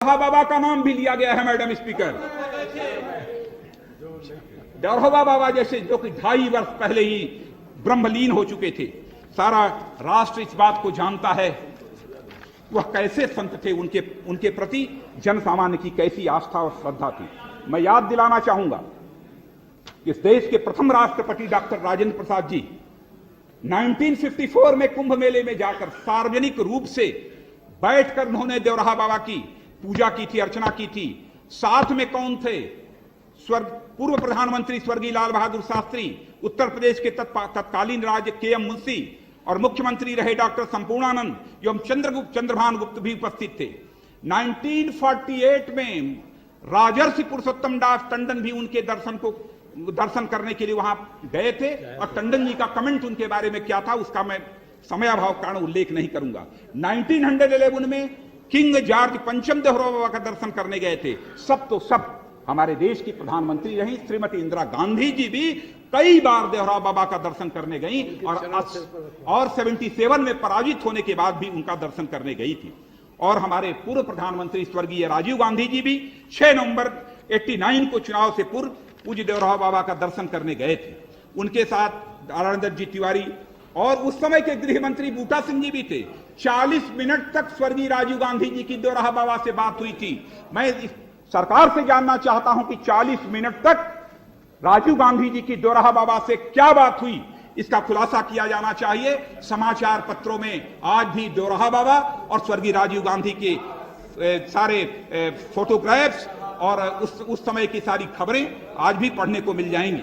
बाबा का नाम भी लिया गया है मैडम स्पीकर। डरहोबा बाबा जैसे जो कि 2.5 वर्ष पहले ही ब्रह्मलीन हो चुके थे। सारा राष्ट्र इस बात को जानता है वह कैसे संत थे, उनके प्रति जन सामान्य की कैसी आस्था और श्रद्धा थी। मैं याद दिलाना चाहूंगा कि इस देश के प्रथम राष्ट्रपति डॉक्टर राजेंद्र प्रसाद जी 1954 में कुंभ मेले में जाकर सार्वजनिक रूप से बैठकर उन्होंने देवराहा बाबा की पूजा की थी, अर्चना की थी। साथ में कौन थे? पूर्व प्रधानमंत्री स्वर्गीय लाल बहादुर शास्त्री, उत्तर प्रदेश के तत्कालीन राज्य के एम मुंशी और मुख्यमंत्री रहे डॉक्टर संपूर्णानंद एवं चंद्रभान गुप्त भी उपस्थित थे। 1948 में राजर्षि पुरुषोत्तम दास टंडन भी उनके दर्शन करने के लिए वहां गए थे और टंडन जी का कमेंट उनके बारे में क्या था उसका मैं समयाभाव कारण उल्लेख नहीं करूंगा। 1911 में किंग जॉर्ज पंचम देवराहा बाबा का दर्शन करने गए थे। सब हमारे देश की प्रधानमंत्री रही श्रीमती इंदिरा गांधी जी भी कई बार देवराहा बाबा का दर्शन करने गई और 77 में पराजित होने के बाद भी उनका दर्शन करने गई थी। और हमारे पूर्व प्रधानमंत्री स्वर्गीय राजीव गांधी जी भी 6 नवंबर 89 को चुनाव से पूर्व पूज्य देवराहा बाबा का दर्शन करने गए थे। उनके साथ आनंद जी तिवारी और उस समय के गृह मंत्री बूटा सिंह जी भी थे। 40 मिनट तक स्वर्गीय राजीव गांधी जी की देवराहा बाबा से बात हुई थी। मैं सरकार से जानना चाहता हूं कि 40 मिनट तक राजीव गांधी जी की देवराहा बाबा से क्या बात हुई, इसका खुलासा किया जाना चाहिए। समाचार पत्रों में आज भी देवराहा बाबा और स्वर्गीय राजीव गांधी के सारे फोटोग्राफ्स और उस समय की सारी खबरें आज भी पढ़ने को मिल जाएंगी।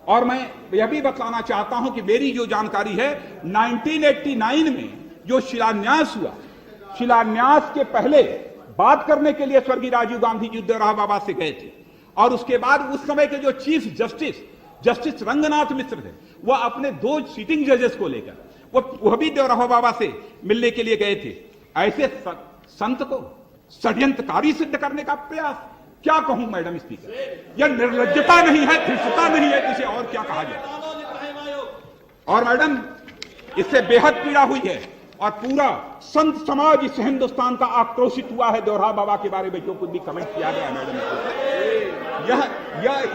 और मैं यह भी बताना चाहता हूं कि मेरी जो जानकारी है 1989 में जो शिलान्यास हुआ, शिलान्यास के पहले बात करने के लिए स्वर्गीय राजीव गांधी जी देवराहा बाबा से गए थे और उसके बाद उस समय के जो चीफ जस्टिस रंगनाथ मिश्र थे वह अपने 2 सीटिंग जजेस को लेकर वह भी देवराहा बाबा से मिलने के लिए गए थे। ऐसे संत को षड्यंत्रकारी सिद्ध करने का प्रयास, क्या कहूं मैडम स्पीकर, यह निर्लज्जता नहीं है, धृष्टता नहीं है, इसे और क्या कहा जाए। और मैडम इससे बेहद पीड़ा हुई है और पूरा संत समाज इस हिंदुस्तान का आक्रोशित हुआ है देवराहा बाबा के बारे में जो कुछ भी कमेंट किया गया मैडम।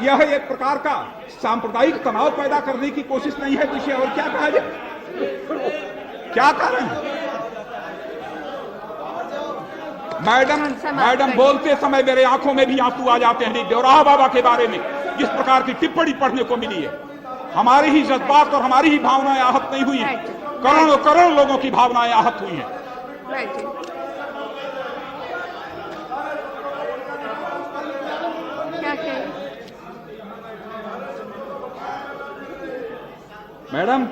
यह एक प्रकार का सांप्रदायिक तनाव पैदा करने की कोशिश नहीं है, इसे और क्या कहा जाए, क्या कारण है। मैडम बोलते समय मेरे आंखों में भी आंसू आ जाते हैं। देवराहा बाबा के बारे में जिस प्रकार की टिप्पणी पढ़ने को मिली है, हमारी ही जज्बात और हमारी ही भावनाएं आहत नहीं हुई हैं, करोड़ों लोगों की भावनाएं आहत हुई हैं। मैडम